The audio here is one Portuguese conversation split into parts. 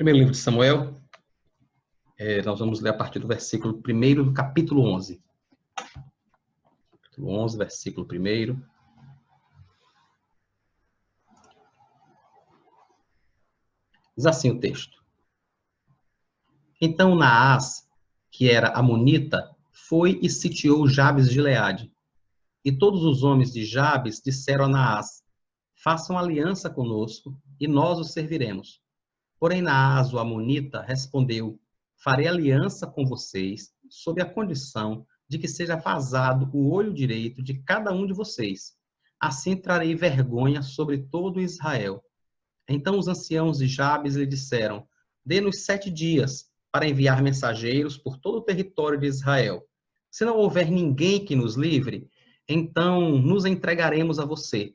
Primeiro livro de Samuel, nós vamos ler a partir do versículo 1º do capítulo 11. Capítulo 11, versículo 1º. Diz assim o texto. Então Naás, que era amonita, foi e sitiou Jabes de Gileade. E todos os homens de Jabes disseram a Naás: façam aliança conosco, e nós os serviremos. Porém Naás, o amonita, respondeu: farei aliança com vocês, sob a condição de que seja vazado o olho direito de cada um de vocês. Assim trarei vergonha sobre todo Israel. Então os anciãos de Jabes lhe disseram: dê-nos 7 dias para enviar mensageiros por todo o território de Israel. Se não houver ninguém que nos livre, então nos entregaremos a você.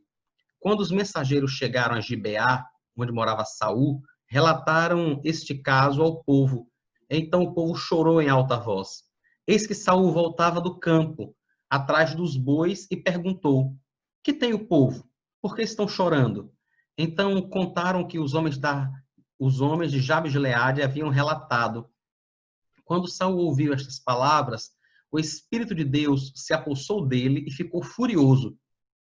Quando os mensageiros chegaram a Gibeá, onde morava Saul, relataram este caso ao povo. Então o povo chorou em alta voz. Eis que Saul voltava do campo, atrás dos bois, e perguntou: que tem o povo? Por que estão chorando? Então contaram que os homens de Jabes de Gileade haviam relatado. Quando Saul ouviu estas palavras, o Espírito de Deus se apossou dele e ficou furioso.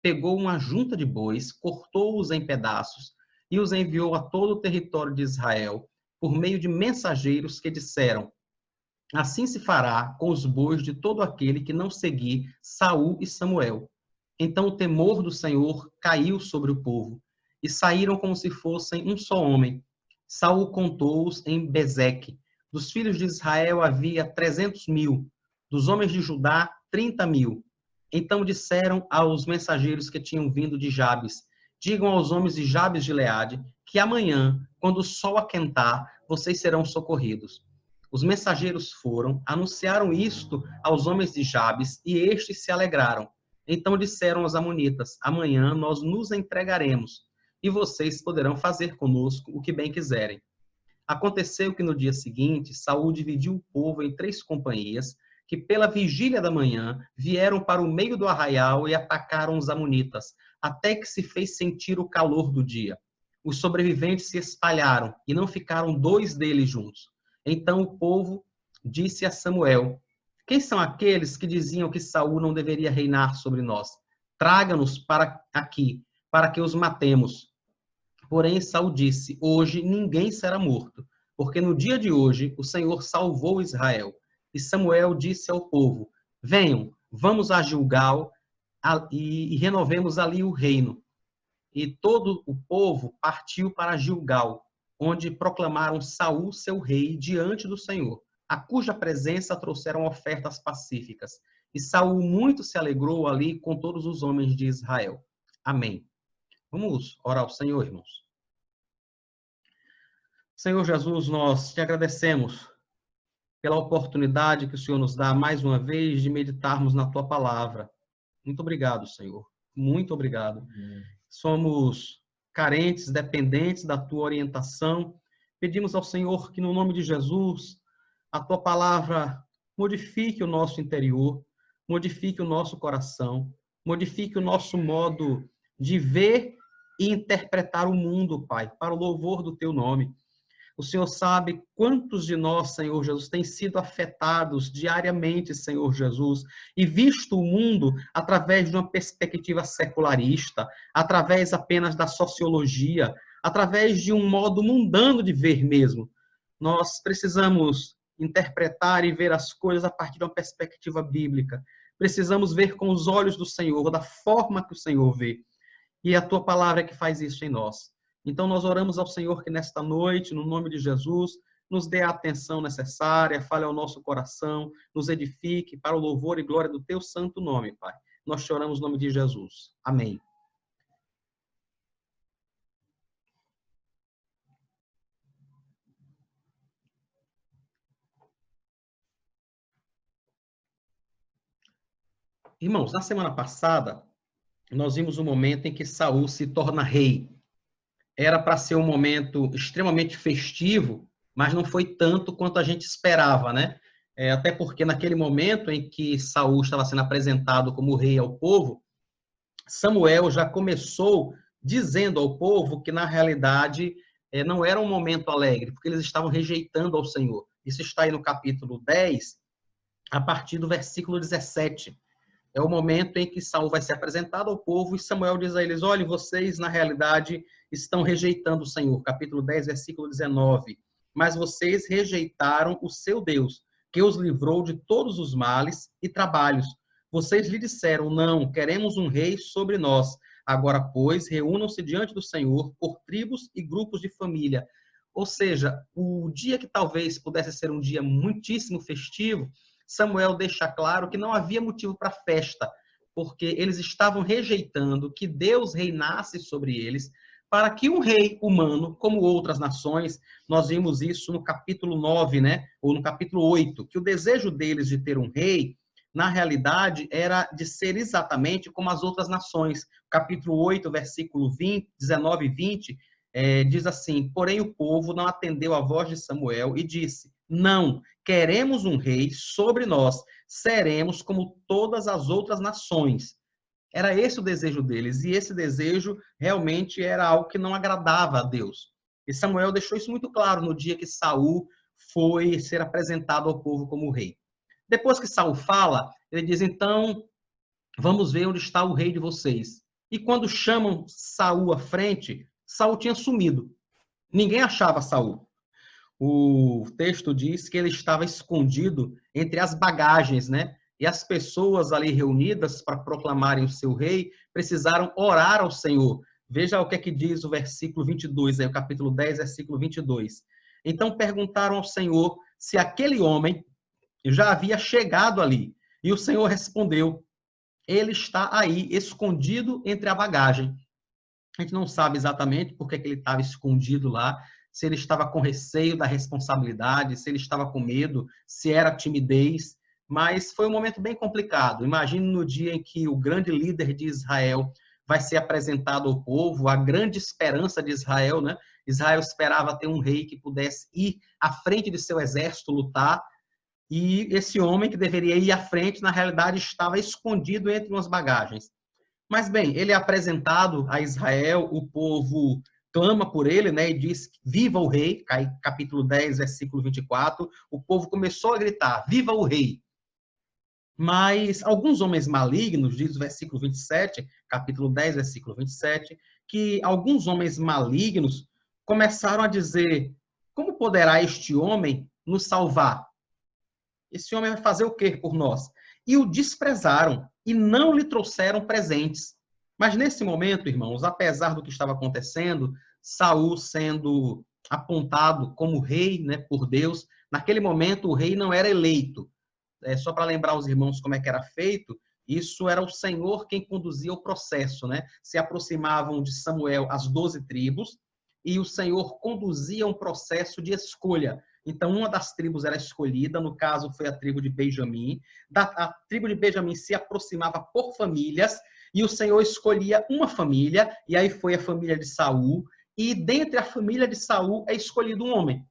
Pegou uma junta de bois, cortou-os em pedaços e os enviou a todo o território de Israel, por meio de mensageiros que disseram: assim se fará com os bois de todo aquele que não seguir Saul e Samuel. Então o temor do Senhor caiu sobre o povo, e saíram como se fossem um só homem. Saul contou-os em Bezeque. Dos filhos de Israel havia 300.000, dos homens de Judá 30.000. Então disseram aos mensageiros que tinham vindo de Jabes: digam aos homens de Jabes de Gileade que amanhã, quando o sol aquentar, vocês serão socorridos. Os mensageiros foram, anunciaram isto aos homens de Jabes, e estes se alegraram. Então disseram aos amonitas: amanhã nós nos entregaremos, e vocês poderão fazer conosco o que bem quiserem. Aconteceu que no dia seguinte, Saul dividiu o povo em 3 companhias, que pela vigília da manhã vieram para o meio do arraial e atacaram os amonitas, até que se fez sentir o calor do dia. Os sobreviventes se espalharam, e não ficaram 2 deles juntos. Então o povo disse a Samuel: quem são aqueles que diziam que Saul não deveria reinar sobre nós? Traga-nos para aqui, para que os matemos. Porém Saul disse: hoje ninguém será morto, porque no dia de hoje o Senhor salvou Israel. E Samuel disse ao povo: venham, vamos a Gilgal e renovemos ali o reino. E todo o povo partiu para Gilgal, onde proclamaram Saul seu rei diante do Senhor, a cuja presença trouxeram ofertas pacíficas. E Saul muito se alegrou ali com todos os homens de Israel. Amém. Vamos orar ao Senhor, irmãos. Senhor Jesus, nós te agradecemos pela oportunidade que o Senhor nos dá mais uma vez de meditarmos na tua palavra. Muito obrigado, Senhor. Muito obrigado. Somos carentes, dependentes da tua orientação. Pedimos ao Senhor que, no nome de Jesus, a tua palavra modifique o nosso interior, modifique o nosso coração, modifique o nosso modo de ver e interpretar o mundo, Pai, para o louvor do teu nome. O Senhor sabe quantos de nós, Senhor Jesus, têm sido afetados diariamente, Senhor Jesus, e visto o mundo através de uma perspectiva secularista, através apenas da sociologia, através de um modo mundano de ver mesmo. Nós precisamos interpretar e ver as coisas a partir de uma perspectiva bíblica. Precisamos ver com os olhos do Senhor, da forma que o Senhor vê. E a tua palavra é que faz isso em nós. Então, nós oramos ao Senhor que nesta noite, no nome de Jesus, nos dê a atenção necessária, fale ao nosso coração, nos edifique para o louvor e glória do teu santo nome, Pai. Nós te oramos no nome de Jesus. Amém. Irmãos, na semana passada, nós vimos o momento em que Saul se torna rei. Era para ser um momento extremamente festivo, mas não foi tanto quanto a gente esperava, né? Até porque naquele momento em que Saul estava sendo apresentado como rei ao povo, Samuel já começou dizendo ao povo que, na realidade, não era um momento alegre, porque eles estavam rejeitando ao Senhor. Isso está aí no capítulo 10, a partir do versículo 17. É o momento em que Saul vai ser apresentado ao povo e Samuel diz a eles: olha, vocês na realidade estão rejeitando o Senhor. Capítulo 10, versículo 19. Mas vocês rejeitaram o seu Deus, que os livrou de todos os males e trabalhos. Vocês lhe disseram: não, queremos um rei sobre nós. Agora, pois, reúnam-se diante do Senhor por tribos e grupos de família. Ou seja, o dia que talvez pudesse ser um dia muitíssimo festivo, Samuel deixa claro que não havia motivo para festa, porque eles estavam rejeitando que Deus reinasse sobre eles, para que um rei humano, como outras nações, nós vimos isso no capítulo 9, né? Ou no capítulo 8, que o desejo deles de ter um rei, na realidade, era de ser exatamente como as outras nações. Capítulo 8, versículo 20, 19 e 20, diz assim: porém o povo não atendeu à voz de Samuel e disse: não, queremos um rei sobre nós, seremos como todas as outras nações. Era esse o desejo deles, e esse desejo realmente era algo que não agradava a Deus. E Samuel deixou isso muito claro no dia que Saul foi ser apresentado ao povo como rei. Depois que Saul fala, ele diz: então, vamos ver onde está o rei de vocês. E quando chamam Saul à frente, Saul tinha sumido. Ninguém achava Saul. O texto diz que ele estava escondido entre as bagagens, né? E as pessoas ali reunidas para proclamarem o seu rei precisaram orar ao Senhor. Veja o que é que diz o versículo 22, aí, o capítulo 10, versículo 22. Então perguntaram ao Senhor se aquele homem já havia chegado ali. E o Senhor respondeu: ele está aí, escondido entre a bagagem. A gente não sabe exatamente por que ele estava escondido lá, se ele estava com receio da responsabilidade, se ele estava com medo, se era timidez, mas foi um momento bem complicado. Imagine no dia em que o grande líder de Israel vai ser apresentado ao povo, a grande esperança de Israel, né? Israel esperava ter um rei que pudesse ir à frente de seu exército lutar, e esse homem que deveria ir à frente, na realidade, estava escondido entre umas bagagens. Mas, bem, ele é apresentado a Israel, o povo clama por ele, né, e diz: viva o rei, capítulo 10, versículo 24. O povo começou a gritar: viva o rei. Mas alguns homens malignos, diz o versículo 27, capítulo 10, versículo 27, que alguns homens malignos começaram a dizer: como poderá este homem nos salvar? Esse homem vai fazer o quê por nós? E o desprezaram e não lhe trouxeram presentes. Mas nesse momento, irmãos, apesar do que estava acontecendo, Saul sendo apontado como rei, né, por Deus, naquele momento o rei não era eleito. Só para lembrar os irmãos como é que era feito, isso era o Senhor quem conduzia o processo, né? Se aproximavam de Samuel as 12 tribos e o Senhor conduzia um processo de escolha. Então, uma das tribos era escolhida, no caso foi a tribo de Benjamim. A tribo de Benjamim se aproximava por famílias e o Senhor escolhia uma família, e aí foi a família de Saul, e dentre a família de Saul é escolhido um homem.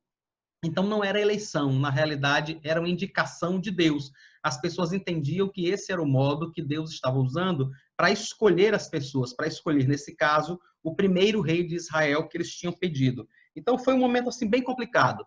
Então, não era eleição, na realidade, era uma indicação de Deus. As pessoas entendiam que esse era o modo que Deus estava usando para escolher as pessoas, para escolher, nesse caso, o primeiro rei de Israel que eles tinham pedido. Então, foi um momento assim bem complicado.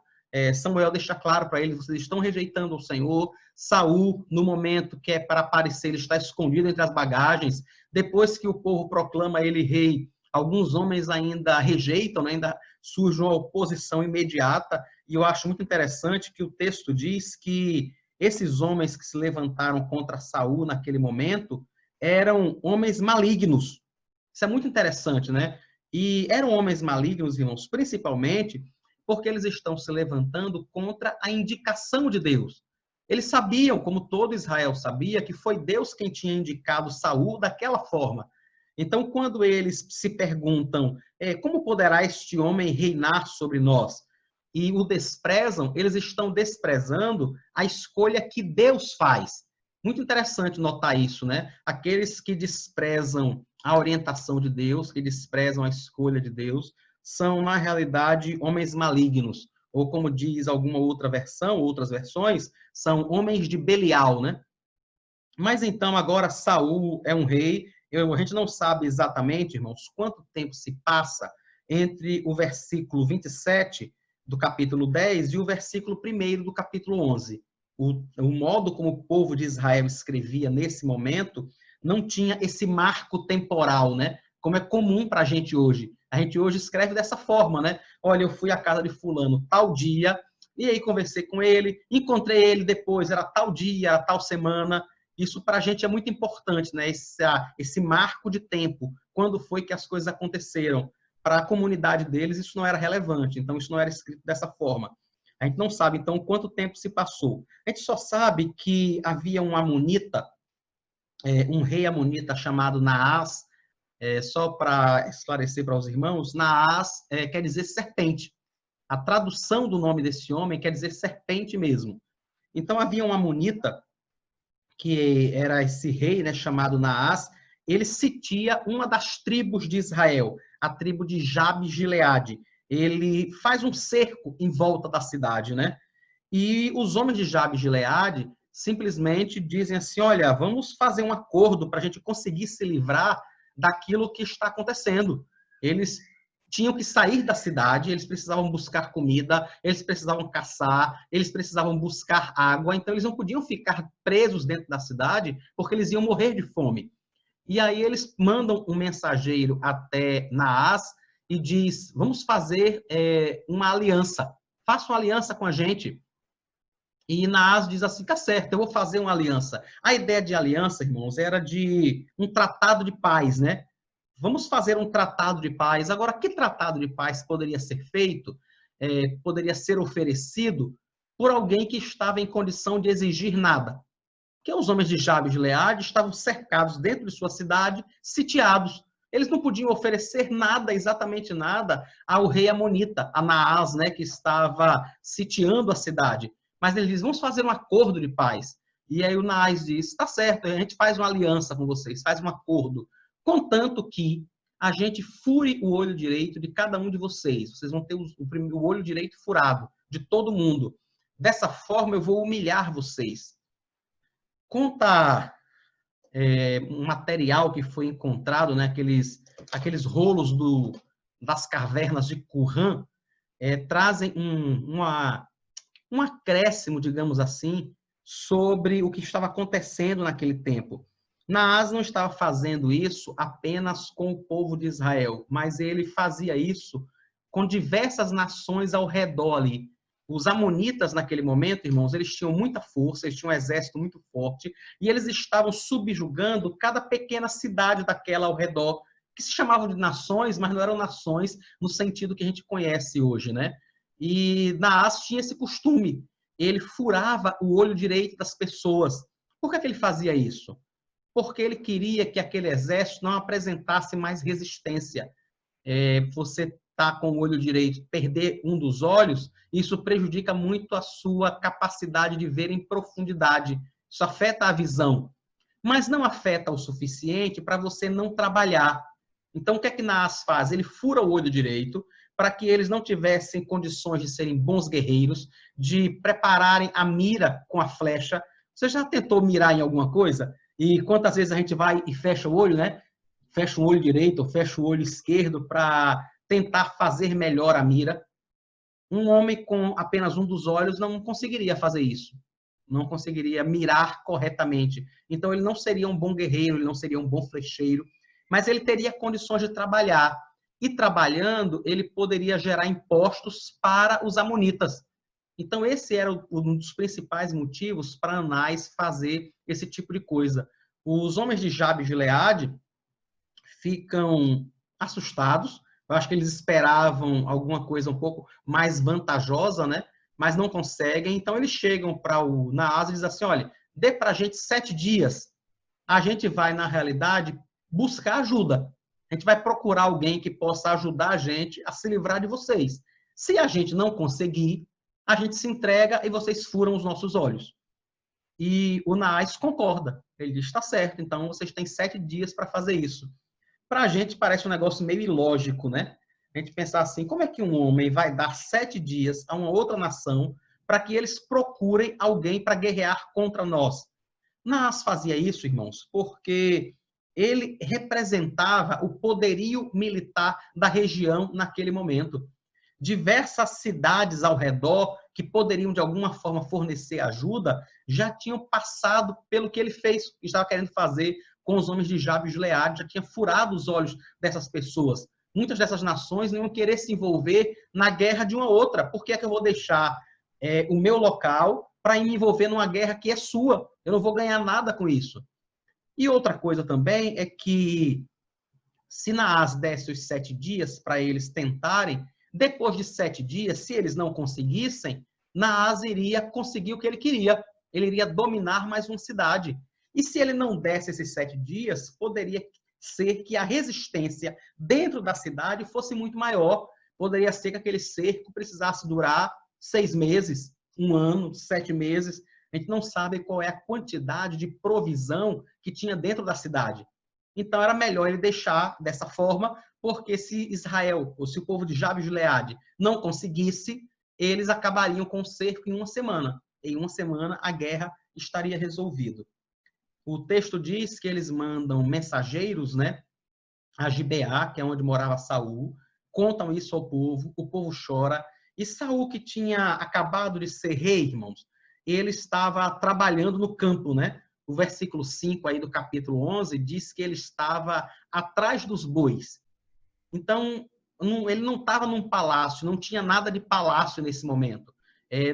Samuel deixa claro para eles: vocês estão rejeitando o Senhor. Saul, no momento que é para aparecer, ele está escondido entre as bagagens. Depois que o povo proclama ele rei, alguns homens ainda rejeitam, né? Ainda surge uma oposição imediata. E eu acho muito interessante que o texto diz que esses homens que se levantaram contra Saul naquele momento eram homens malignos. Isso é muito interessante, né? E eram homens malignos, irmãos, principalmente porque eles estão se levantando contra a indicação de Deus. Eles sabiam, como todo Israel sabia, que foi Deus quem tinha indicado Saul daquela forma. Então, quando eles se perguntam: como poderá este homem reinar sobre nós? E o desprezam, eles estão desprezando a escolha que Deus faz. Muito interessante notar isso, né? Aqueles que desprezam a orientação de Deus, que desprezam a escolha de Deus, são, na realidade, homens malignos. Ou, como diz alguma outra versão, outras versões, são homens de Belial, né? Mas então, agora, Saul é um rei. A gente não sabe exatamente, irmãos, quanto tempo se passa entre o versículo 27 do capítulo 10 e o versículo 1º do capítulo 11. O modo como o povo de Israel escrevia nesse momento não tinha esse marco temporal, né? Como é comum para a gente hoje. A gente hoje escreve dessa forma, né? Olha, eu fui à casa de fulano tal dia, e aí conversei com ele, encontrei ele depois, era tal dia, era tal semana. Isso para a gente é muito importante, né? Esse marco de tempo, quando foi que as coisas aconteceram. Para a comunidade deles, isso não era relevante, então isso não era escrito dessa forma. A gente não sabe, então, quanto tempo se passou. A gente só sabe que havia um amonita, um rei amonita chamado Naás, só para esclarecer para os irmãos, Naás quer dizer serpente. A tradução do nome desse homem quer dizer serpente mesmo. Então, havia um amonita, que era esse rei, né, chamado Naás, ele sitia uma das tribos de Israel, a tribo de Jabes-Gileade. Ele faz um cerco em volta da cidade, né? E os homens de Jabes-Gileade simplesmente dizem assim, olha, vamos fazer um acordo para a gente conseguir se livrar daquilo que está acontecendo. Eles tinham que sair da cidade, eles precisavam buscar comida, eles precisavam caçar, eles precisavam buscar água, então eles não podiam ficar presos dentro da cidade, porque eles iam morrer de fome. E aí eles mandam um mensageiro até Naás e diz, vamos fazer uma aliança, faça uma aliança com a gente. E Naás diz assim, tá certo, eu vou fazer uma aliança. A ideia de aliança, irmãos, era de um tratado de paz, né? Vamos fazer um tratado de paz. Agora, que tratado de paz poderia ser feito, poderia ser oferecido por alguém que estava em condição de exigir nada? Porque os homens de Jabes de Gileade estavam cercados dentro de sua cidade, sitiados. Eles não podiam oferecer nada, exatamente nada, ao rei amonita, a Naás, né, que estava sitiando a cidade. Mas ele diz, vamos fazer um acordo de paz. E aí o Naás diz, tá certo, a gente faz uma aliança com vocês, faz um acordo, contanto que a gente fure o olho direito de cada um de vocês. Vocês vão ter o olho direito furado, de todo mundo. Dessa forma, eu vou humilhar vocês. Conta um material que foi encontrado, né, aqueles rolos das cavernas de Qumran, trazem um acréscimo, digamos assim, sobre o que estava acontecendo naquele tempo. Naás não estava fazendo isso apenas com o povo de Israel, mas ele fazia isso com diversas nações ao redor ali. Os amonitas, naquele momento, irmãos, eles tinham muita força, eles tinham um exército muito forte, e eles estavam subjugando cada pequena cidade daquela ao redor, que se chamavam de nações, mas não eram nações no sentido que a gente conhece hoje, né? E Naás tinha esse costume, ele furava o olho direito das pessoas. Por que ele fazia isso? Porque ele queria que aquele exército não apresentasse mais resistência. Você tá com o olho direito, perder um dos olhos, isso prejudica muito a sua capacidade de ver em profundidade. Isso afeta a visão, mas não afeta o suficiente para você não trabalhar. Então, o que é que Naás faz? Ele fura o olho direito para que eles não tivessem condições de serem bons guerreiros, de prepararem a mira com a flecha. Você já tentou mirar em alguma coisa? E quantas vezes a gente vai e fecha o olho, né? Fecha o olho direito ou fecha o olho esquerdo para tentar fazer melhor a mira. Um homem com apenas um dos olhos não conseguiria fazer isso. Não conseguiria mirar corretamente. Então, ele não seria um bom guerreiro, ele não seria um bom flecheiro, mas ele teria condições de trabalhar. E trabalhando, ele poderia gerar impostos para os amonitas. Então, esse era um dos principais motivos para Anás fazer esse tipo de coisa. Os homens de Jabes de Gileade ficam assustados. Eu acho que eles esperavam alguma coisa um pouco mais vantajosa, né? Mas não conseguem. Então, eles chegam para o Naás e dizem assim, olha, dê para a gente 7 dias. A gente vai, na realidade, buscar ajuda. A gente vai procurar alguém que possa ajudar a gente a se livrar de vocês. Se a gente não conseguir, a gente se entrega e vocês furam os nossos olhos. E o Naás concorda. Ele diz, está certo, então vocês têm 7 dias para fazer isso. Para a gente parece um negócio meio ilógico, né? A gente pensar assim, como é que um homem vai dar 7 dias a uma outra nação para que eles procurem alguém para guerrear contra nós? Naás fazia isso, irmãos, porque ele representava o poderio militar da região naquele momento. Diversas cidades ao redor que poderiam de alguma forma fornecer ajuda já tinham passado pelo que ele fez, que estava querendo fazer com os homens de Jabes de Gileade, já tinha furado os olhos dessas pessoas. Muitas dessas nações não iam querer se envolver na guerra de uma outra. Por que é que eu vou deixar o meu local para me envolver numa guerra que é sua? Eu não vou ganhar nada com isso. E outra coisa também é que se Naás desse os 7 dias para eles tentarem, depois de 7 dias, se eles não conseguissem, Naás iria conseguir o que ele queria. Ele iria dominar mais uma cidade. E se ele não desse esses 7 dias, poderia ser que a resistência dentro da cidade fosse muito maior. Poderia ser que aquele cerco precisasse durar 6 meses, 1 ano, 7 meses. A gente não sabe qual é a quantidade de provisão que tinha dentro da cidade. Então era melhor ele deixar dessa forma, porque se Israel, ou se o povo de Jabes de Gileade não conseguisse, eles acabariam com o cerco em 1 semana. Em 1 semana a guerra estaria resolvida. O texto diz que eles mandam mensageiros, né, a Gibeá, que é onde morava Saul, contam isso ao povo, o povo chora, e Saul, que tinha acabado de ser rei, irmãos, ele estava trabalhando no campo, né? O versículo 5 aí do capítulo 11 diz que ele estava atrás dos bois. Então, ele não estava num palácio, não tinha nada de palácio nesse momento.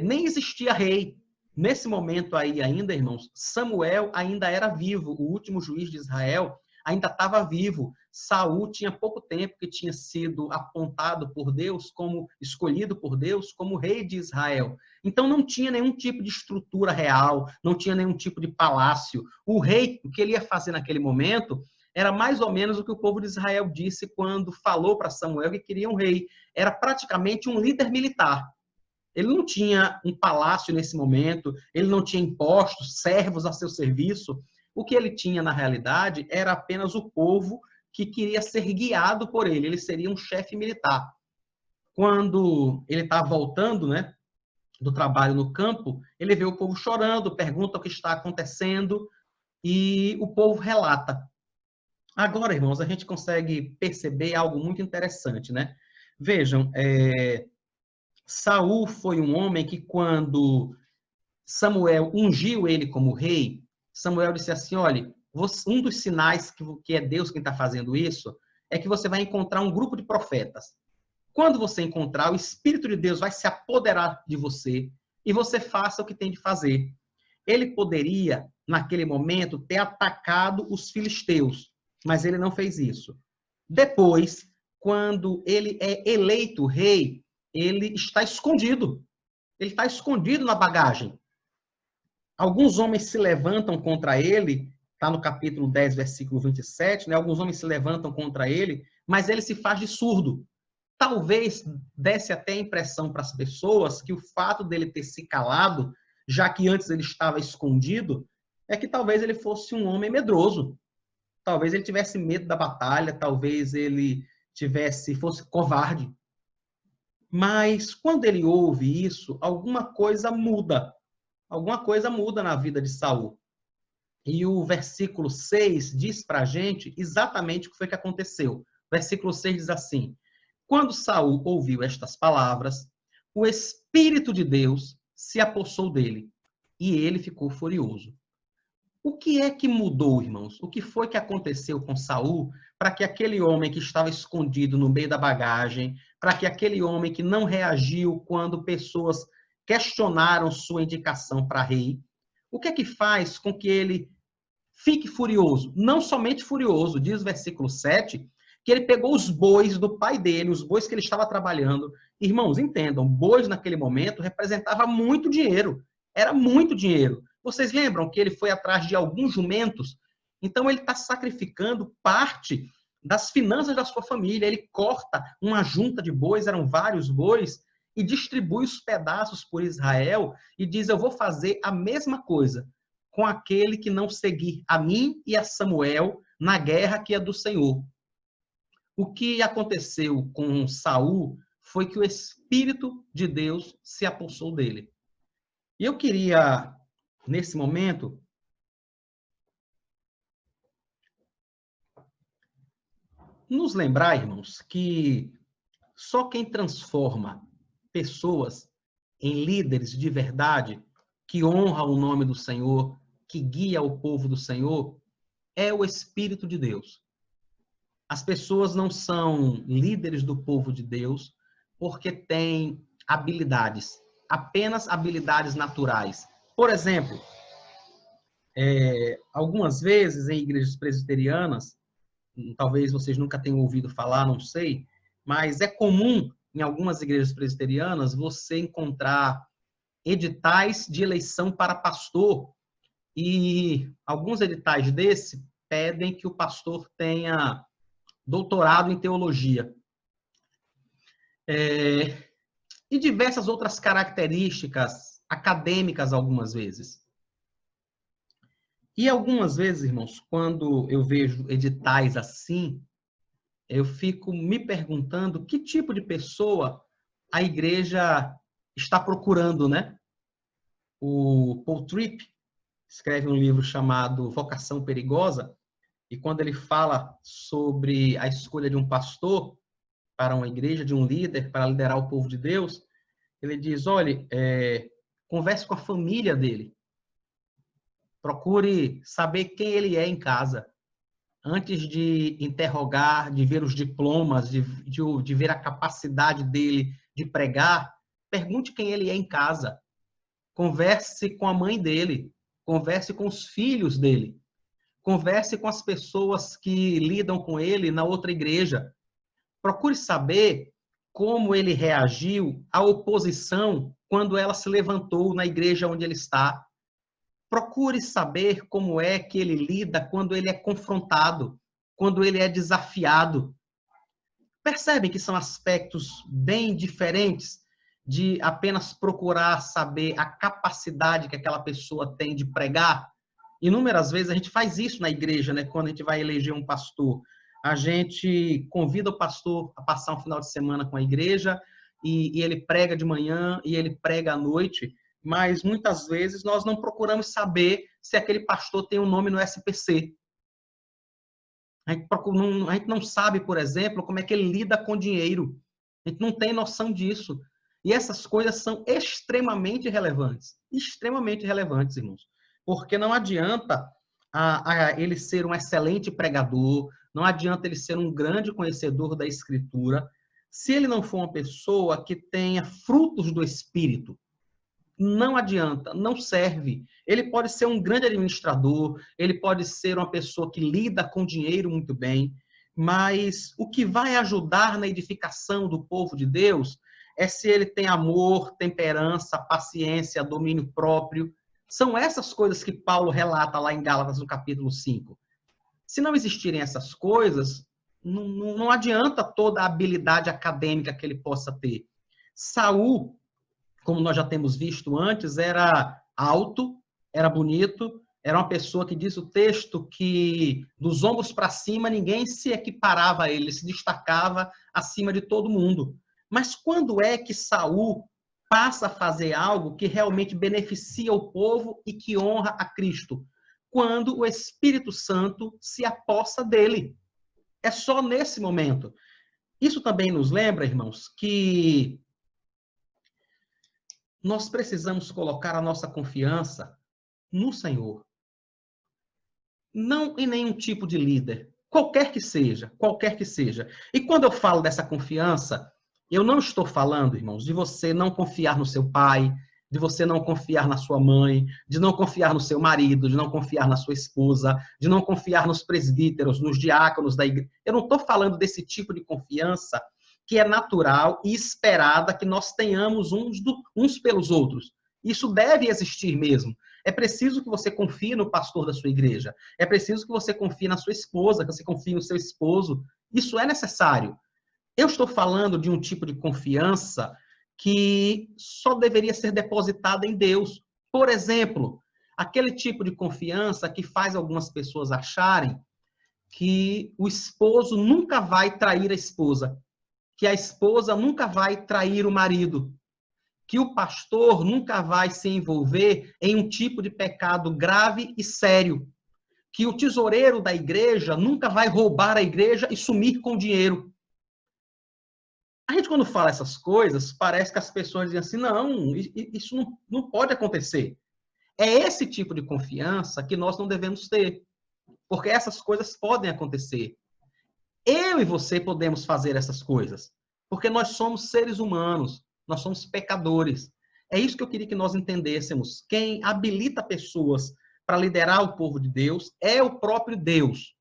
Nem existia rei. Nesse momento aí ainda, irmãos, Samuel ainda era vivo, o último juiz de Israel ainda estava vivo. Saul tinha pouco tempo que tinha sido apontado por Deus, como escolhido por Deus, como rei de Israel. Então não tinha nenhum tipo de estrutura real, não tinha nenhum tipo de palácio. O rei, o que ele ia fazer naquele momento, era mais ou menos o que o povo de Israel disse quando falou para Samuel que queria um rei. Era praticamente um líder militar. Ele não tinha um palácio nesse momento, ele não tinha impostos, servos a seu serviço. O que ele tinha, na realidade, era apenas o povo que queria ser guiado por ele. Ele seria um chefe militar. Quando ele está voltando, né, do trabalho no campo, ele vê o povo chorando, pergunta o que está acontecendo e o povo relata. Agora, irmãos, a gente consegue perceber algo muito interessante, né? Vejam, Saul foi um homem que, quando Samuel ungiu ele como rei, Samuel disse assim: olha, um dos sinais que é Deus quem está fazendo isso é que você vai encontrar um grupo de profetas. Quando você encontrar, o Espírito de Deus vai se apoderar de você e você faça o que tem de fazer. Ele poderia, naquele momento, ter atacado os filisteus, mas ele não fez isso. Depois, quando ele é eleito rei, ele está escondido. Ele está escondido na bagagem. Alguns homens se levantam contra ele, está no capítulo 10, versículo 27, né? Alguns homens se levantam contra ele, mas ele se faz de surdo. Talvez desse até a impressão para as pessoas que o fato dele ter se calado, já que antes ele estava escondido, é que talvez ele fosse um homem medroso. Talvez ele tivesse medo da batalha, talvez ele fosse covarde. Mas quando ele ouve isso, alguma coisa muda. Alguma coisa muda na vida de Saul. E o versículo 6 diz para a gente exatamente o que foi que aconteceu. O versículo 6 diz assim: quando Saul ouviu estas palavras, o Espírito de Deus se apossou dele e ele ficou furioso. O que é que mudou, irmãos? O que foi que aconteceu com Saul para que aquele homem que estava escondido no meio da bagagem, para que aquele homem que não reagiu quando pessoas questionaram sua indicação para rei, o que é que faz com que ele fique furioso? Não somente furioso, diz o versículo 7, que ele pegou os bois do pai dele, os bois que ele estava trabalhando. Irmãos, entendam, bois naquele momento representava muito dinheiro. Era muito dinheiro. Vocês lembram que ele foi atrás de alguns jumentos? Então ele está sacrificando parte das finanças da sua família. Ele corta uma junta de bois, eram vários bois, e distribui os pedaços por Israel e diz: eu vou fazer a mesma coisa com aquele que não seguir a mim e a Samuel na guerra que é do Senhor. O que aconteceu com Saul foi que o Espírito de Deus se apossou dele. E eu queria, nesse momento, nos lembrar, irmãos, que só quem transforma pessoas em líderes de verdade, que honra o nome do Senhor, que guia o povo do Senhor, é o Espírito de Deus. As pessoas não são líderes do povo de Deus porque têm habilidades, apenas habilidades naturais. Por exemplo, algumas vezes em igrejas presbiterianas, talvez vocês nunca tenham ouvido falar, não sei, mas é comum em algumas igrejas presbiterianas você encontrar editais de eleição para pastor, e alguns editais desse pedem que o pastor tenha doutorado em teologia. E diversas outras características acadêmicas algumas vezes. E algumas vezes, irmãos, quando eu vejo editais assim, eu fico me perguntando que tipo de pessoa a igreja está procurando, né? O Paul Tripp escreve um livro chamado Vocação Perigosa, e quando ele fala sobre a escolha de um pastor para uma igreja, de um líder para liderar o povo de Deus, ele diz, olha, converse com a família dele, procure saber quem ele é em casa, antes de interrogar, de ver os diplomas, de ver a capacidade dele de pregar, pergunte quem ele é em casa. Converse com a mãe dele, converse com os filhos dele, converse com as pessoas que lidam com ele na outra igreja. Procure saber como ele reagiu à oposição quando ela se levantou na igreja onde ele está. Procure saber como é que ele lida quando ele é confrontado, quando ele é desafiado. Percebem que são aspectos bem diferentes de apenas procurar saber a capacidade que aquela pessoa tem de pregar? Inúmeras vezes a gente faz isso na igreja, né? Quando a gente vai eleger um pastor. A gente convida o pastor a passar um final de semana com a igreja e ele prega de manhã e ele prega à noite, mas muitas vezes nós não procuramos saber se aquele pastor tem um nome no SPC. A gente não sabe, por exemplo, como é que ele lida com dinheiro. A gente não tem noção disso. E essas coisas são extremamente relevantes, irmãos. Porque não adianta ele ser um excelente pregador, não adianta ele ser um grande conhecedor da Escritura, se ele não for uma pessoa que tenha frutos do Espírito. Não adianta, não serve. Ele pode ser um grande administrador, ele pode ser uma pessoa que lida com dinheiro muito bem, mas o que vai ajudar na edificação do povo de Deus é se ele tem amor, temperança, paciência, domínio próprio. São essas coisas que Paulo relata lá em Gálatas, no capítulo 5. Se não existirem essas coisas, não adianta toda a habilidade acadêmica que ele possa ter. Saul, como nós já temos visto antes, era alto, era bonito, era uma pessoa que diz o texto que dos ombros para cima ninguém se equiparava a ele, se destacava acima de todo mundo. Mas quando é que Saul passa a fazer algo que realmente beneficia o povo e que honra a Cristo? Quando o Espírito Santo se apossa dele. É só nesse momento. Isso também nos lembra, irmãos, que nós precisamos colocar a nossa confiança no Senhor. Não em nenhum tipo de líder, qualquer que seja, qualquer que seja. E quando eu falo dessa confiança, eu não estou falando, irmãos, de você não confiar no seu pai, de você não confiar na sua mãe, de não confiar no seu marido, de não confiar na sua esposa, de não confiar nos presbíteros, nos diáconos da igreja. Eu não estou falando desse tipo de confiança que é natural e esperada que nós tenhamos uns pelos outros. Isso deve existir mesmo. É preciso que você confie no pastor da sua igreja. É preciso que você confie na sua esposa, que você confie no seu esposo. Isso é necessário. Eu estou falando de um tipo de confiança que só deveria ser depositada em Deus. Por exemplo, aquele tipo de confiança que faz algumas pessoas acharem que o esposo nunca vai trair a esposa, que a esposa nunca vai trair o marido, que o pastor nunca vai se envolver em um tipo de pecado grave e sério, que o tesoureiro da igreja nunca vai roubar a igreja e sumir com o dinheiro. A gente, quando fala essas coisas, parece que as pessoas dizem assim, não, isso não pode acontecer. É esse tipo de confiança que nós não devemos ter, porque essas coisas podem acontecer. Eu e você podemos fazer essas coisas, porque nós somos seres humanos, nós somos pecadores. É isso que eu queria que nós entendêssemos. Quem habilita pessoas para liderar o povo de Deus é o próprio Deus.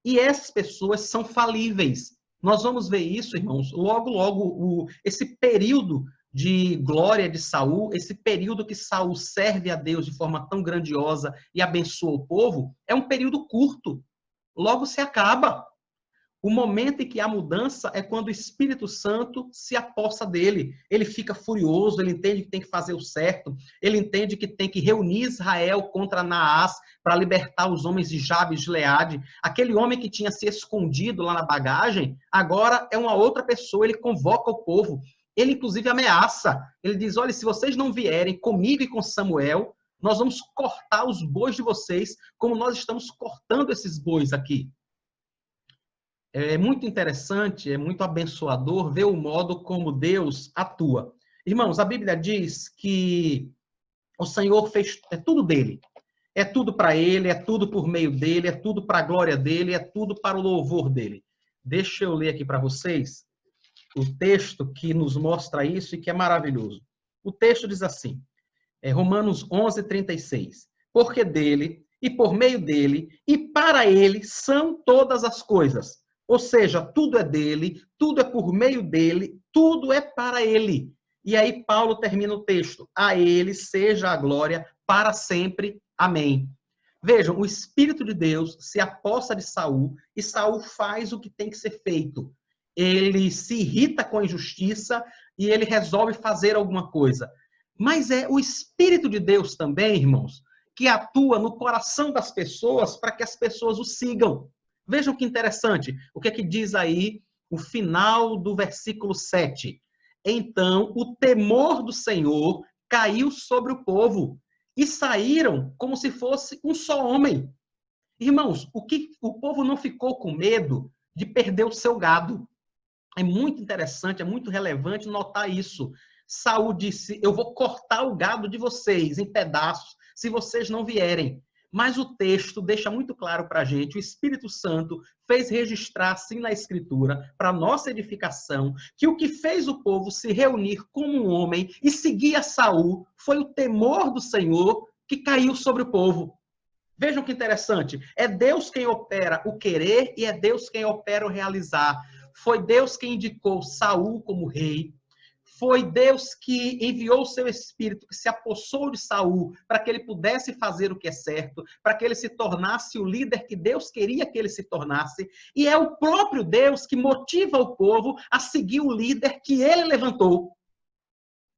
E essas pessoas são falíveis. Nós vamos ver isso, irmãos, logo, esse período de glória de Saul, esse período que Saul serve a Deus de forma tão grandiosa e abençoa o povo, é um período curto. Logo se acaba. O momento em que há mudança é quando o Espírito Santo se apossa dele. Ele fica furioso, ele entende que tem que fazer o certo, ele entende que tem que reunir Israel contra Naás para libertar os homens de Jabes de Gileade. Aquele homem que tinha se escondido lá na bagagem, agora é uma outra pessoa, ele convoca o povo. Ele, inclusive, ameaça. Ele diz, olha, se vocês não vierem comigo e com Samuel, nós vamos cortar os bois de vocês, como nós estamos cortando esses bois aqui. É muito interessante, é muito abençoador ver o modo como Deus atua. Irmãos, a Bíblia diz que o Senhor fez tudo dele. É tudo para ele, é tudo por meio dele, é tudo para a glória dele, é tudo para o louvor dele. Deixa eu ler aqui para vocês o texto que nos mostra isso e que é maravilhoso. O texto diz assim, Romanos 11:36. Porque dele, e por meio dele, e para ele são todas as coisas. Ou seja, tudo é dele, tudo é por meio dele, tudo é para ele. E aí Paulo termina o texto. A ele seja a glória para sempre. Amém. Vejam, o Espírito de Deus se apossa de Saul e Saul faz o que tem que ser feito. Ele se irrita com a injustiça e ele resolve fazer alguma coisa. Mas é o Espírito de Deus também, irmãos, que atua no coração das pessoas para que as pessoas o sigam. Vejam que interessante. O que é que diz aí o final do versículo 7? Então, o temor do Senhor caiu sobre o povo e saíram como se fosse um só homem. Irmãos, o povo não ficou com medo de perder o seu gado. É muito interessante, é muito relevante notar isso. Saul disse, eu vou cortar o gado de vocês em pedaços, se vocês não vierem. Mas o texto deixa muito claro para a gente, o Espírito Santo fez registrar assim na Escritura, para nossa edificação, que o que fez o povo se reunir como um homem e seguir a Saul foi o temor do Senhor que caiu sobre o povo. Vejam que interessante, é Deus quem opera o querer e é Deus quem opera o realizar. Foi Deus quem indicou Saul como rei. Foi Deus que enviou o seu Espírito, que se apossou de Saul, para que ele pudesse fazer o que é certo, para que ele se tornasse o líder que Deus queria que ele se tornasse. E é o próprio Deus que motiva o povo a seguir o líder que ele levantou.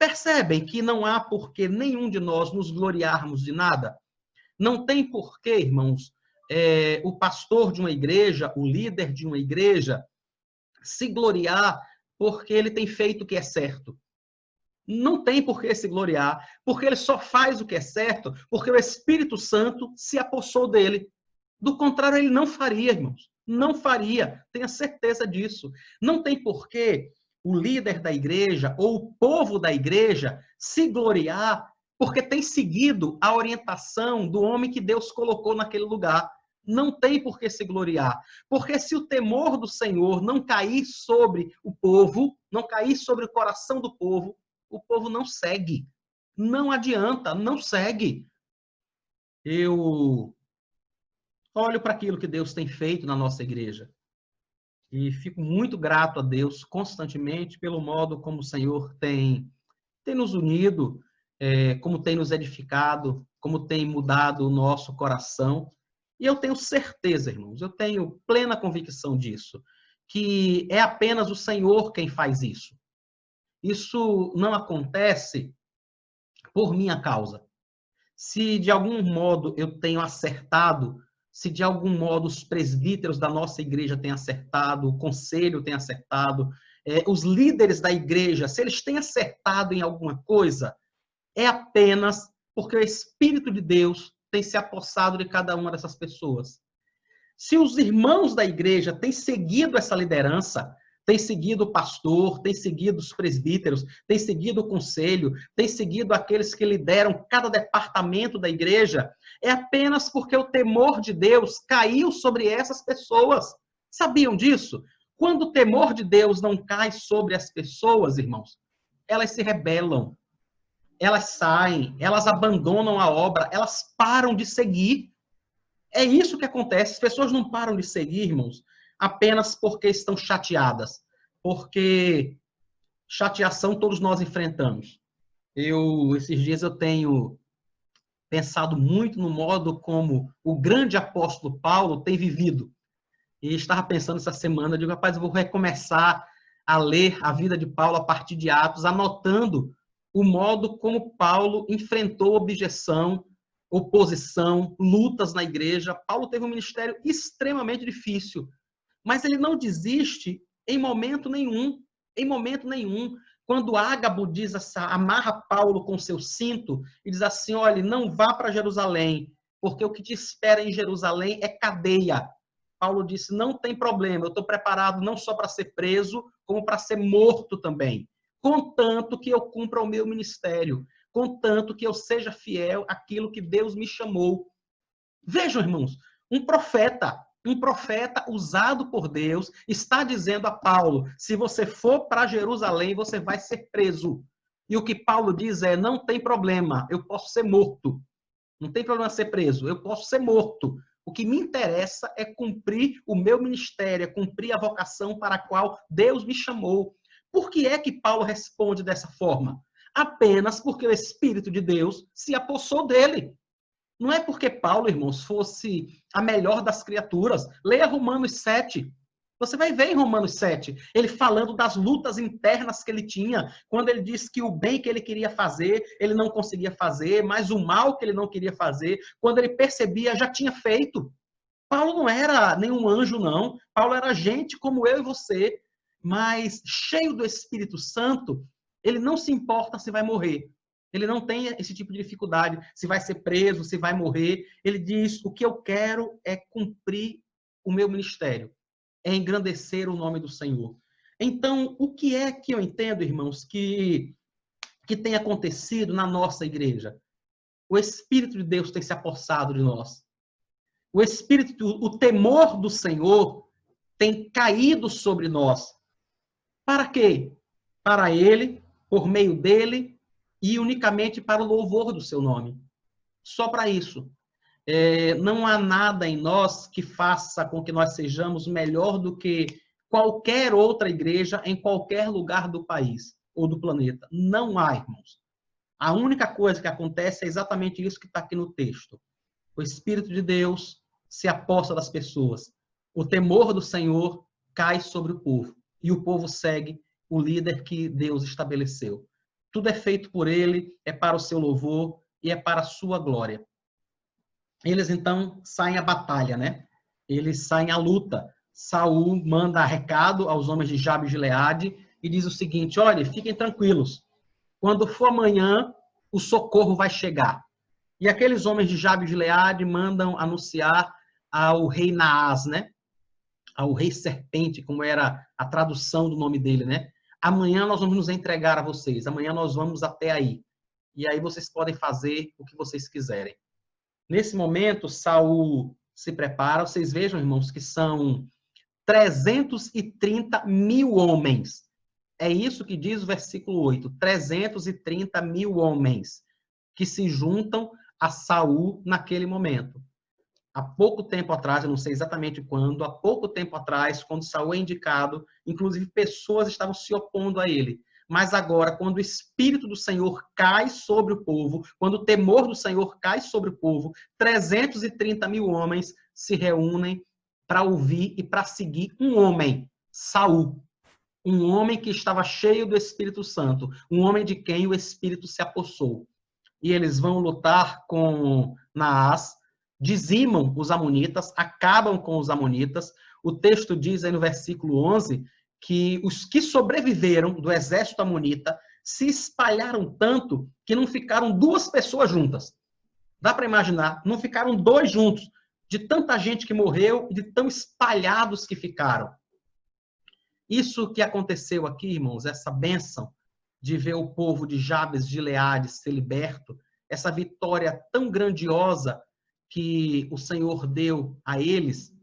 Percebem que não há por que nenhum de nós nos gloriarmos de nada? Não tem porquê, irmãos, o pastor de uma igreja, o líder de uma igreja, se gloriar porque ele tem feito o que é certo. Não tem por que se gloriar, porque ele só faz o que é certo, porque o Espírito Santo se apossou dele. Do contrário, ele não faria, irmãos. Não faria, tenha certeza disso. Não tem por que o líder da igreja ou o povo da igreja se gloriar porque tem seguido a orientação do homem que Deus colocou naquele lugar. Não tem por que se gloriar. Porque se o temor do Senhor não cair sobre o povo, não cair sobre o coração do povo, o povo não segue. Não adianta, não segue. Eu olho para aquilo que Deus tem feito na nossa igreja e fico muito grato a Deus constantemente pelo modo como o Senhor tem nos unido, como tem nos edificado, como tem mudado o nosso coração. E eu tenho certeza, irmãos, eu tenho plena convicção disso, que é apenas o Senhor quem faz isso. Isso não acontece por minha causa. Se de algum modo eu tenho acertado, se de algum modo os presbíteros da nossa igreja têm acertado, o conselho tem acertado, os líderes da igreja, se eles têm acertado em alguma coisa, é apenas porque o Espírito de Deus tem se apossado de cada uma dessas pessoas. Se os irmãos da igreja têm seguido essa liderança, têm seguido o pastor, têm seguido os presbíteros, têm seguido o conselho, têm seguido aqueles que lideram cada departamento da igreja, é apenas porque o temor de Deus caiu sobre essas pessoas. Sabiam disso? Quando o temor de Deus não cai sobre as pessoas, irmãos, elas se rebelam, elas saem, elas abandonam a obra, elas param de seguir. É isso que acontece. As pessoas não param de seguir, irmãos, apenas porque estão chateadas. Porque chateação todos nós enfrentamos. Esses dias eu tenho pensado muito no modo como o grande apóstolo Paulo tem vivido. E estava pensando essa semana, eu digo, rapaz, eu vou recomeçar a ler a vida de Paulo a partir de Atos, anotando o modo como Paulo enfrentou objeção, oposição, lutas na igreja. Paulo teve um ministério extremamente difícil, mas ele não desiste em momento nenhum. Em momento nenhum. Quando Ágabo diz amarra Paulo com seu cinto e diz assim, olha, não vá para Jerusalém, porque o que te espera em Jerusalém é cadeia. Paulo disse, não tem problema, eu estou preparado não só para ser preso, como para ser morto também, contanto que eu cumpra o meu ministério, contanto que eu seja fiel àquilo que Deus me chamou. Vejam, irmãos, um profeta usado por Deus está dizendo a Paulo, se você for para Jerusalém, você vai ser preso. E o que Paulo diz é, não tem problema, eu posso ser morto. Não tem problema ser preso, eu posso ser morto. O que me interessa é cumprir o meu ministério, é cumprir a vocação para a qual Deus me chamou. Por que é que Paulo responde dessa forma? Apenas porque o Espírito de Deus se apossou dele. Não é porque Paulo, irmãos, fosse a melhor das criaturas. Leia Romanos 7. Você vai ver em Romanos 7, ele falando das lutas internas que ele tinha, quando ele disse que o bem que ele queria fazer, ele não conseguia fazer, mas o mal que ele não queria fazer, quando ele percebia, já tinha feito. Paulo não era nenhum anjo, não. Paulo era gente como eu e você, mas cheio do Espírito Santo, ele não se importa se vai morrer. Ele não tem esse tipo de dificuldade, se vai ser preso, se vai morrer. Ele diz, o que eu quero é cumprir o meu ministério, é engrandecer o nome do Senhor. Então, o que é que eu entendo, irmãos, que tem acontecido na nossa igreja? O Espírito de Deus tem se apossado de nós. O Espírito, o temor do Senhor tem caído sobre nós. Para quê? Para Ele, por meio dEle, e unicamente para o louvor do seu nome. Só para isso. Não há nada em nós que faça com que nós sejamos melhor do que qualquer outra igreja em qualquer lugar do país ou do planeta. Não há, irmãos. A única coisa que acontece é exatamente isso que está aqui no texto. O Espírito de Deus se aposta das pessoas. O temor do Senhor cai sobre o povo. E o povo segue o líder que Deus estabeleceu. Tudo é feito por ele, é para o seu louvor e é para a sua glória. Eles, então, saem à batalha, né? Eles saem à luta. Saul manda recado aos homens de Jabes de Gileade e diz o seguinte, olha, fiquem tranquilos. Quando for amanhã, o socorro vai chegar. E aqueles homens de Jabes de Gileade mandam anunciar ao rei Naás, né? Ao rei serpente, como era a tradução do nome dele, né? Amanhã nós vamos nos entregar a vocês. Amanhã nós vamos até aí. E aí vocês podem fazer o que vocês quiserem. Nesse momento, Saul se prepara. Vocês vejam, irmãos, que são 330 mil homens. É isso que diz o versículo 8. 330 mil homens que se juntam a Saul naquele momento. Há pouco tempo atrás, eu não sei exatamente quando, há pouco tempo atrás, quando Saul é indicado, inclusive pessoas estavam se opondo a ele. Mas agora, quando o Espírito do Senhor cai sobre o povo, quando o temor do Senhor cai sobre o povo, 330 mil homens se reúnem para ouvir e para seguir um homem, Saul. Um homem que estava cheio do Espírito Santo, um homem de quem o Espírito se apossou. E eles vão lutar com Naás, dizimam os amonitas, acabam com os amonitas. O texto diz aí no versículo 11 que os que sobreviveram do exército amonita se espalharam tanto que não ficaram duas pessoas juntas. Dá para imaginar, não ficaram dois juntos, de tanta gente que morreu e de tão espalhados que ficaram. Isso que aconteceu aqui, irmãos, essa bênção de ver o povo de Jabes de Gileade ser liberto, essa vitória tão grandiosa que o Senhor deu a eles,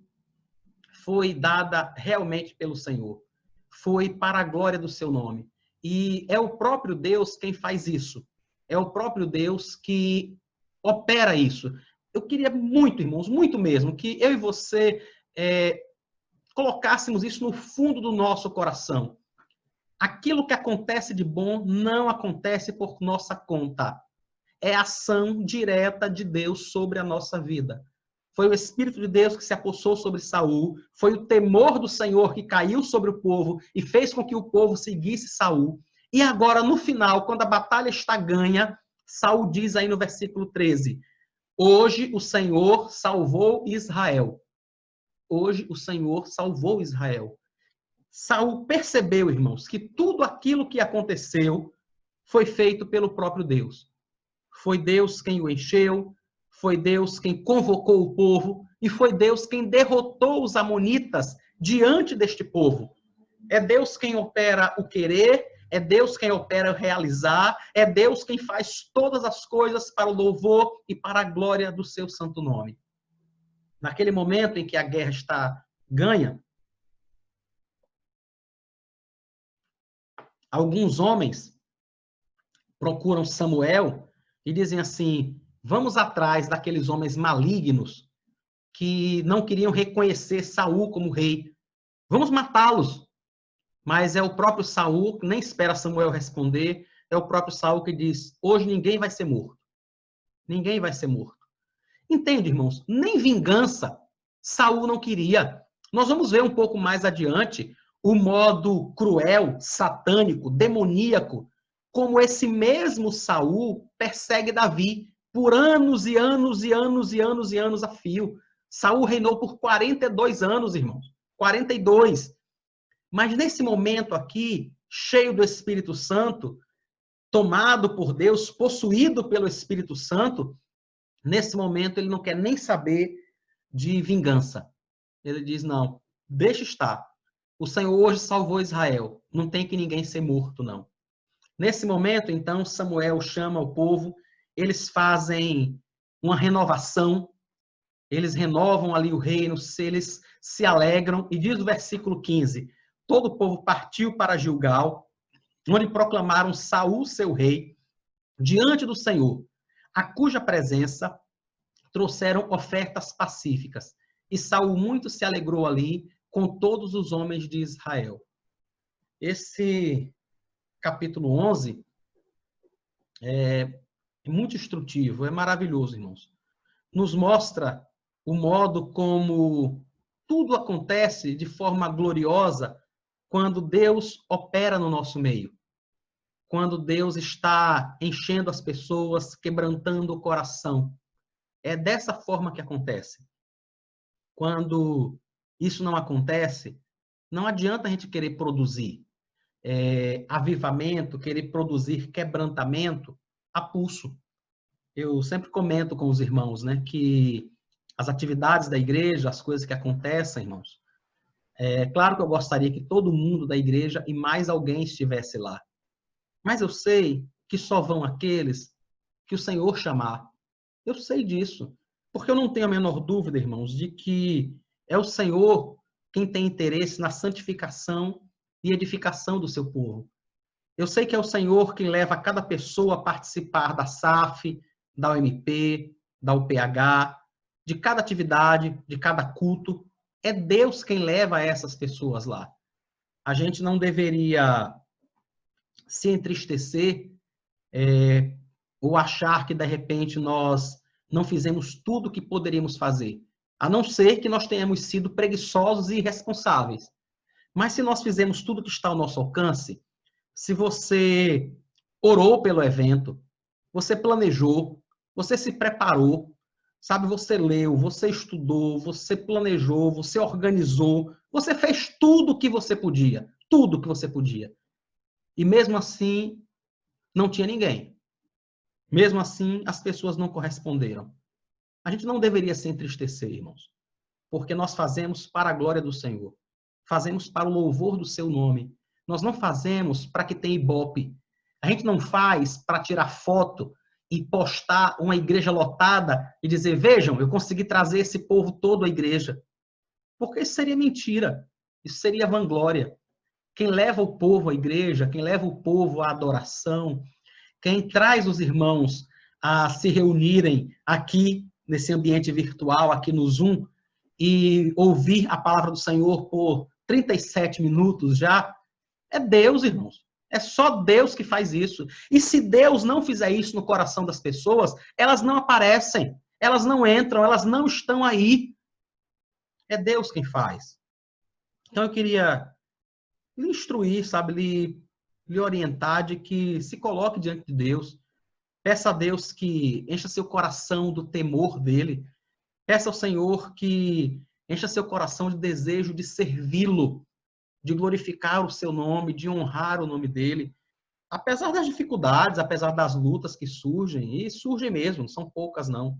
foi dada realmente pelo Senhor. Foi para a glória do seu nome. E é o próprio Deus quem faz isso. É o próprio Deus que opera isso. Eu queria muito, irmãos, muito mesmo, que eu e você colocássemos isso no fundo do nosso coração. Aquilo que acontece de bom não acontece por nossa conta. É ação direta de Deus sobre a nossa vida. Foi o Espírito de Deus que se apossou sobre Saul, foi o temor do Senhor que caiu sobre o povo e fez com que o povo seguisse Saul. E agora, no final, quando a batalha está ganha, Saul diz aí no versículo 13, hoje o Senhor salvou Israel. Hoje o Senhor salvou Israel. Saul percebeu, irmãos, que tudo aquilo que aconteceu foi feito pelo próprio Deus. Foi Deus quem o encheu, foi Deus quem convocou o povo e foi Deus quem derrotou os amonitas diante deste povo. É Deus quem opera o querer, é Deus quem opera o realizar, é Deus quem faz todas as coisas para o louvor e para a glória do seu santo nome. Naquele momento em que a guerra está ganha, alguns homens procuram Samuel e dizem assim, vamos atrás daqueles homens malignos que não queriam reconhecer Saul como rei. Vamos matá-los. Mas é o próprio Saul, que nem espera Samuel responder, é o próprio Saul que diz, hoje ninguém vai ser morto. Ninguém vai ser morto. Entende, irmãos? Nem vingança Saul não queria. Nós vamos ver um pouco mais adiante o modo cruel, satânico, demoníaco, como esse mesmo Saul persegue Davi por anos e anos e anos e anos e anos a fio. Saul reinou por 42 anos, irmãos. 42. Mas nesse momento aqui, cheio do Espírito Santo, tomado por Deus, possuído pelo Espírito Santo, nesse momento ele não quer nem saber de vingança. Ele diz, não, deixa estar. O Senhor hoje salvou Israel. Não tem que ninguém ser morto, não. Nesse momento, então, Samuel chama o povo, eles fazem uma renovação, eles renovam ali o reino, eles se alegram, e diz o versículo 15, todo o povo partiu para Gilgal, onde proclamaram Saul seu rei, diante do Senhor, a cuja presença trouxeram ofertas pacíficas. E Saul muito se alegrou ali com todos os homens de Israel. Esse capítulo 11 é muito instrutivo, é maravilhoso, irmãos. Nos mostra o modo como tudo acontece de forma gloriosa quando Deus opera no nosso meio. Quando Deus está enchendo as pessoas, quebrantando o coração. É dessa forma que acontece. Quando isso não acontece, não adianta a gente querer produzir avivamento, querer produzir quebrantamento a pulso. Eu sempre comento com os irmãos, né, que as atividades da igreja, as coisas que acontecem, irmãos, é claro que eu gostaria que todo mundo da igreja e mais alguém estivesse lá. Mas eu sei que só vão aqueles que o Senhor chamar. Eu sei disso. Porque eu não tenho a menor dúvida, irmãos, de que é o Senhor quem tem interesse na santificação e edificação do seu povo. Eu sei que é o Senhor quem leva cada pessoa a participar da SAF, da UMP, da UPH, de cada atividade, de cada culto. É Deus quem leva essas pessoas lá. A gente não deveria se entristecer ou achar que, de repente, nós não fizemos tudo o que poderíamos fazer, a não ser que nós tenhamos sido preguiçosos e irresponsáveis. Mas se nós fizemos tudo que está ao nosso alcance, se você orou pelo evento, você planejou, você se preparou, sabe, você leu, você estudou, você planejou, você organizou, você fez tudo o que você podia, tudo o que você podia. E mesmo assim, não tinha ninguém. Mesmo assim, as pessoas não corresponderam. A gente não deveria se entristecer, irmãos, porque nós fazemos para a glória do Senhor. Fazemos para o louvor do seu nome. Nós não fazemos para que tenha ibope. A gente não faz para tirar foto e postar uma igreja lotada e dizer, vejam, eu consegui trazer esse povo todo à igreja. Porque isso seria mentira. Isso seria vanglória. Quem leva o povo à igreja, quem leva o povo à adoração, quem traz os irmãos a se reunirem aqui nesse ambiente virtual, aqui no Zoom, e ouvir a palavra do Senhor por 37 minutos já, é Deus, irmãos. É só Deus que faz isso. E se Deus não fizer isso no coração das pessoas, elas não aparecem, elas não entram, elas não estão aí. É Deus quem faz. Então eu queria lhe instruir, sabe, lhe orientar de que se coloque diante de Deus, peça a Deus que encha seu coração do temor dele, peça ao Senhor que encha seu coração de desejo de servi-lo, de glorificar o seu nome, de honrar o nome dele, apesar das dificuldades, apesar das lutas que surgem, e surgem mesmo, não são poucas não,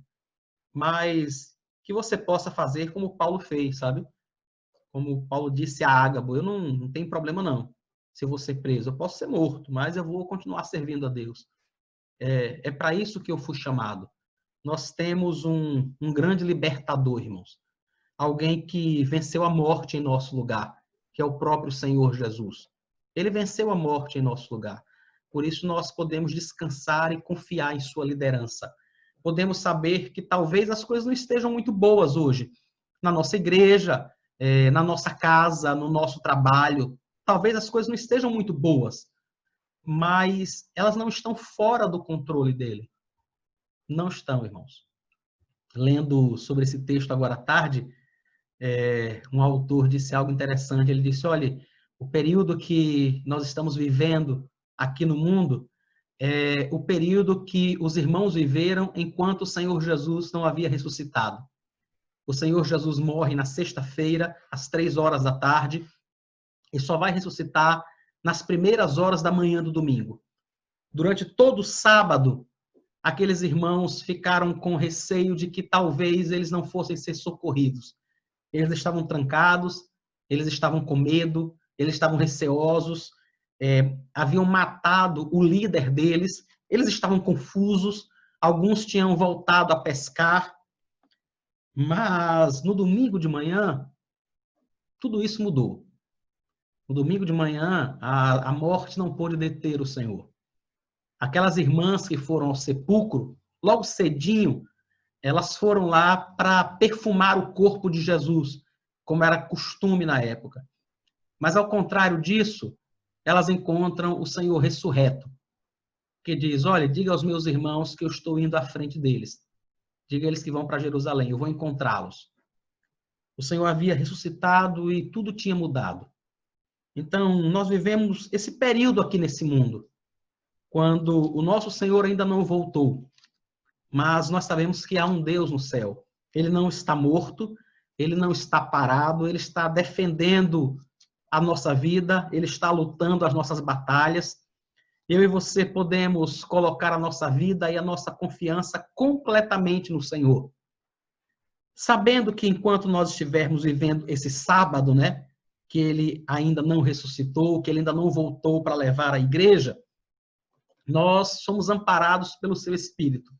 mas que você possa fazer como Paulo fez, sabe? Como Paulo disse a Ágabo, eu não tenho problema não, se eu vou ser preso, eu posso ser morto, mas eu vou continuar servindo a Deus. É para isso que eu fui chamado. Nós temos um grande libertador, irmãos. Alguém que venceu a morte em nosso lugar, que é o próprio Senhor Jesus. Ele venceu a morte em nosso lugar. Por isso nós podemos descansar e confiar em sua liderança. Podemos saber que talvez as coisas não estejam muito boas hoje, na nossa igreja, na nossa casa, no nosso trabalho. Talvez as coisas não estejam muito boas, mas elas não estão fora do controle dele. Não estão, irmãos. Lendo sobre esse texto agora à tarde, um autor disse algo interessante. Ele disse, olha, o período que nós estamos vivendo aqui no mundo é o período que os irmãos viveram enquanto o Senhor Jesus não havia ressuscitado. O Senhor Jesus morre na sexta-feira, às 3 horas da tarde, e só vai ressuscitar nas primeiras horas da manhã do domingo. Durante todo o sábado, aqueles irmãos ficaram com receio de que talvez eles não fossem ser socorridos. Eles estavam trancados, eles estavam com medo, eles estavam receosos, haviam matado o líder deles, eles estavam confusos, alguns tinham voltado a pescar, mas no domingo de manhã, tudo isso mudou. No domingo de manhã, a morte não pôde deter o Senhor. Aquelas irmãs que foram ao sepulcro, logo cedinho, elas foram lá para perfumar o corpo de Jesus, como era costume na época. Mas, ao contrário disso, elas encontram o Senhor ressurreto, que diz, olha, diga aos meus irmãos que eu estou indo à frente deles. Diga a eles que vão para Jerusalém, eu vou encontrá-los. O Senhor havia ressuscitado e tudo tinha mudado. Então, nós vivemos esse período aqui nesse mundo, quando o nosso Senhor ainda não voltou. Mas nós sabemos que há um Deus no céu. Ele não está morto, ele não está parado, ele está defendendo a nossa vida, ele está lutando as nossas batalhas. Eu e você podemos colocar a nossa vida e a nossa confiança completamente no Senhor. Sabendo que enquanto nós estivermos vivendo esse sábado, né, que ele ainda não ressuscitou, que ele ainda não voltou para levar a igreja, nós somos amparados pelo seu Espírito.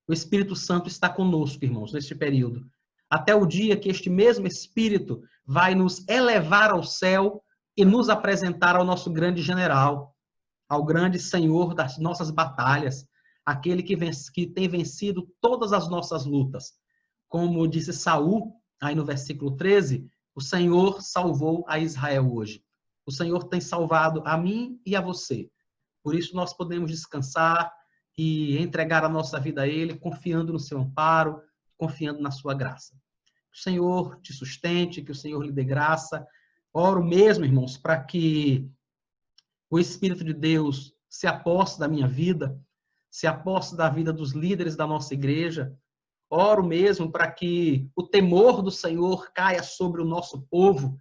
O Espírito Santo está conosco, irmãos, neste período. Até o dia que este mesmo Espírito vai nos elevar ao céu e nos apresentar ao nosso grande general, ao grande Senhor das nossas batalhas, aquele que tem vencido todas as nossas lutas. Como disse Saul, aí no versículo 13, o Senhor salvou a Israel hoje. O Senhor tem salvado a mim e a você. Por isso nós podemos descansar e entregar a nossa vida a Ele, confiando no seu amparo, confiando na sua graça. Que o Senhor te sustente, que o Senhor lhe dê graça. Oro mesmo, irmãos, para que o Espírito de Deus se aposse da minha vida, se aposse da vida dos líderes da nossa igreja. Oro mesmo para que o temor do Senhor caia sobre o nosso povo,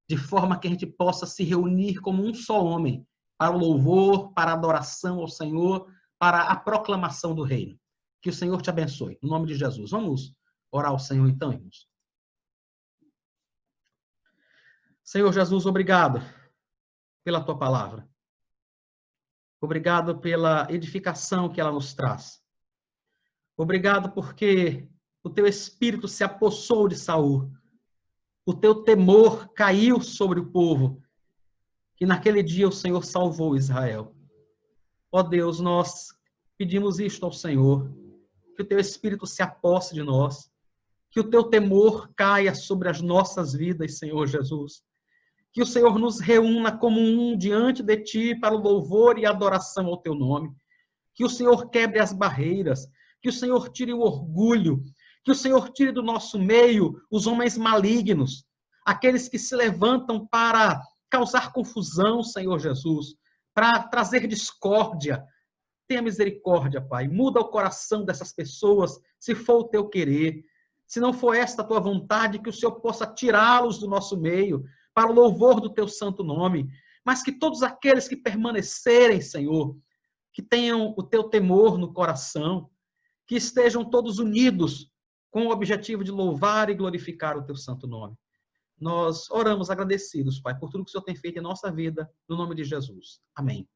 de forma que a gente possa se reunir como um só homem, para o louvor, para a adoração ao Senhor, para a proclamação do reino. Que o Senhor te abençoe. No nome de Jesus. Vamos orar ao Senhor então, irmãos. Senhor Jesus, obrigado pela tua palavra. Obrigado pela edificação que ela nos traz. Obrigado porque o teu espírito se apossou de Saul. O teu temor caiu sobre o povo. Que naquele dia o Senhor salvou Israel. Ó Deus, nós pedimos isto ao Senhor. Que o teu espírito se aposse de nós. Que o teu temor caia sobre as nossas vidas, Senhor Jesus. Que o Senhor nos reúna como um diante de ti para o louvor e adoração ao teu nome. Que o Senhor quebre as barreiras. Que o Senhor tire o orgulho. Que o Senhor tire do nosso meio os homens malignos. Aqueles que se levantam para causar confusão, Senhor Jesus. Para trazer discórdia. Tenha misericórdia, Pai. Muda o coração dessas pessoas, se for o teu querer. Se não for esta a tua vontade, que o Senhor possa tirá-los do nosso meio, para o louvor do teu santo nome, mas que todos aqueles que permanecerem, Senhor, que tenham o teu temor no coração, que estejam todos unidos com o objetivo de louvar e glorificar o teu santo nome. Nós oramos agradecidos, Pai, por tudo que o Senhor tem feito em nossa vida, no nome de Jesus. Amém.